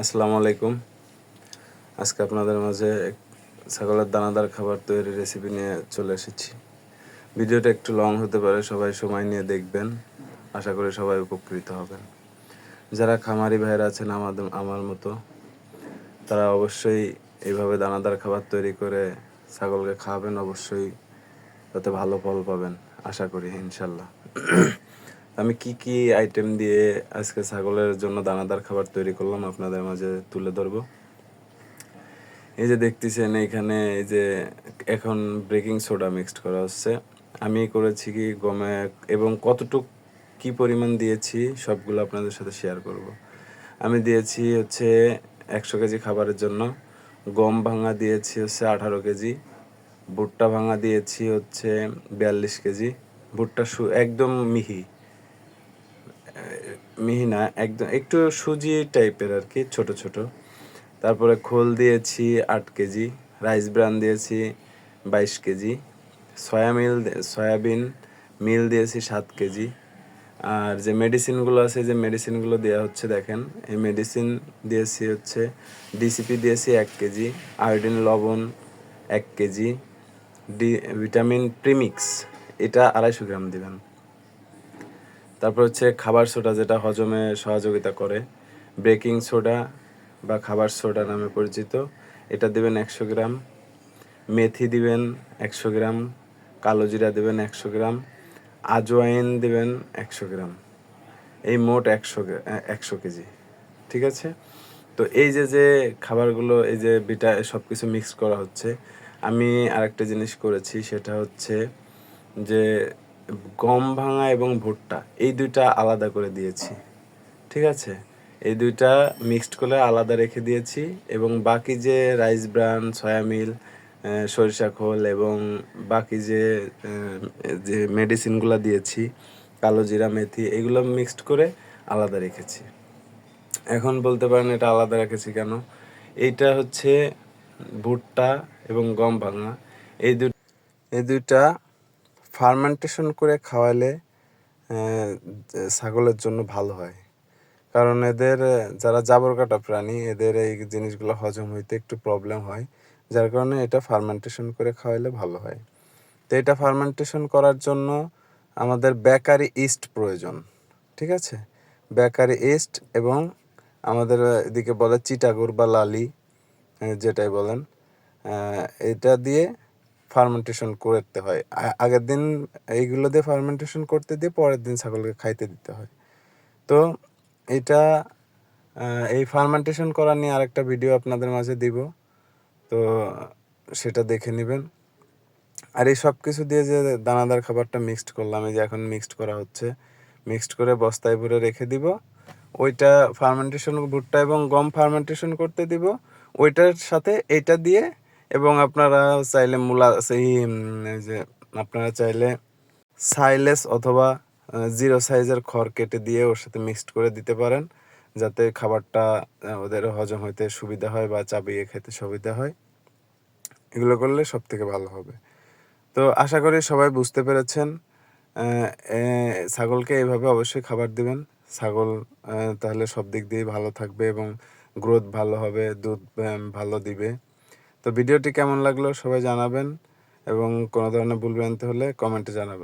আসসালামু আলাইকুম। আজকে আপনাদের মাঝে ছাগলের দানাদার খাবার তৈরির রেসিপি নিয়ে চলে এসেছি। ভিডিওটা একটু লং হতে পারে, সবাই সময় নিয়ে দেখবেন। আশা করি সবাই উপকৃত হবেন। যারা খামারি ভাইরা আছেন আমার মতো, তারা অবশ্যই এইভাবে দানাদার খাবার তৈরি করে ছাগলকে খাওয়াবেন, অবশ্যই তাতে ভালো ফল পাবেন আশা করি ইনশাল্লাহ। আমি কি আইটেম দিয়ে আজকে ছাগলের জন্য দানাদার খাবার তৈরি করলাম আপনাদের মাঝে তুলে ধরবো। এই যে দেখতেছেন এইখানে এই যে এখন বেকিং সোডা মিক্সড করা হচ্ছে। আমি করেছি কি গমে এবং কতটুক কি পরিমাণ দিয়েছি সবগুলো আপনাদের সাথে শেয়ার করব। আমি দিয়েছি হচ্ছে 100 কেজি খাবারের জন্য গম ভাঙা দিয়েছি হচ্ছে 18 কেজি, ভুট্টা ভাঙা দিয়েছি হচ্ছে 42 কেজি। ভুট্টা একদম মিহি মিহি না, একদম একটু সুজি টাইপের আর কি, ছোট ছোট। তারপরে খোল দিয়েছি 8 কেজি, রাইস ব্রান দিয়েছি 22 কেজি, সয়াবিন মিল দিয়েছি 7 কেজি। আর যে মেডিসিনগুলো আছে, যে মেডিসিনগুলো দেওয়া হচ্ছে দেখেন, এই মেডিসিন দিয়েছি হচ্ছে ডিসিপি দিয়েছি 1 কেজি, আয়োডিন লবণ 1 কেজি, ভিটামিন প্রিমিক্স এটা 250 গ্রাম দিবেন। তারপর হচ্ছে খাবার সোডা, যেটা হজমে সহযোগিতা করে, বেকিং সোডা বা খাবার সোডা নামে পরিচিত, এটা দেবেন 100 গ্রাম। মেথি দিবেন 100 গ্রাম, কালো জিরা দেবেন 100 গ্রাম, আজওয়াইন দেবেন 100 গ্রাম। এই মোট 100 কেজি, ঠিক আছে। তো এই যে খাবারগুলো, এই যে সব কিছু মিক্স করা হচ্ছে। আমি আরেকটা জিনিস করেছি, সেটা হচ্ছে যে গম ভাঙা এবং ভুট্টা এই দুইটা আলাদা করে দিয়েছি, ঠিক আছে। এই দুইটা মিক্সড করে আলাদা রেখে দিয়েছি এবং বাকি যে রাইস ব্রান, সয়ামিল, সরিষা খোল এবং বাকি যে মেডিসিনগুলো দিয়েছি, কালো জিরা, মেথি, এগুলো মিক্সড করে আলাদা রেখেছি। এখন বলতে পারেন এটা আলাদা রেখেছি কেন? এইটা হচ্ছে ভুট্টা এবং গম ভাঙা, এই দুইটা ফার্মেন্টেশন করে খাওয়ালে ছাগলের জন্য ভালো হয়। কারণ এদের যারা জাবর কাটা প্রাণী, এদের এই জিনিসগুলো হজম হইতে একটু প্রবলেম হয়, যার কারণে এটা ফার্মেন্টেশন করে খাওয়াইলে ভালো হয়। তো এটা ফার্মেন্টেশন করার জন্য আমাদের বেকারি ইস্ট প্রয়োজন, ঠিক আছে। বেকারি ইস্ট এবং আমাদের এদিকে বলে চিটাগুড় বা লালি, যেটাই বলেন, এটা দিয়ে ফার্মেন্টেশন করতে হয়। আগের দিন এইগুলো দিয়ে ফার্মেন্টেশন করতে দিয়ে পরের দিন ছাগলকে খাইতে দিতে হয়। তো এটা এই ফার্মেন্টেশন করা নিয়ে আরেকটা ভিডিও আপনাদের মাঝে দিব, তো সেটা দেখে নেবেন। আর এই সব কিছু দিয়ে যে দানাদার খাবারটা মিক্সড করলাম, এই যে এখন মিক্সড করা হচ্ছে, মিক্সড করে বস্তায় ভরে রেখে দিব। ওইটা ফার্মেন্টেশন, ভুট্টা এবং গম ফার্মেন্টেশন করতে দিব, ওইটার সাথে এইটা দিয়ে। এবং আপনারা চাইলে যে আপনারা চাইলে সাইলেস অথবা 0 সাইজের খড় কেটে দিয়ে ওর সাথে মিক্সড করে দিতে পারেন, যাতে খাবারটা ওদের হজম হইতে সুবিধা হয় বা চাবিয়ে খেতে সুবিধা হয়। এগুলো করলে সব থেকে ভালো হবে। তো আশা করি সবাই বুঝতে পেরেছেন। ছাগলকে এইভাবে অবশ্যই খাবার দিবেন। ছাগল তাহলে সব দিক দিয়েই ভালো থাকবে এবং গ্রোথ ভালো হবে, দুধ ভালো দিবে। তো ভিডিওটি কেমন লাগলো সবাই জানাবেন এবং কোনো ধরনের ভুল ভ্রান্তি হলে কমেন্টে জানাবেন।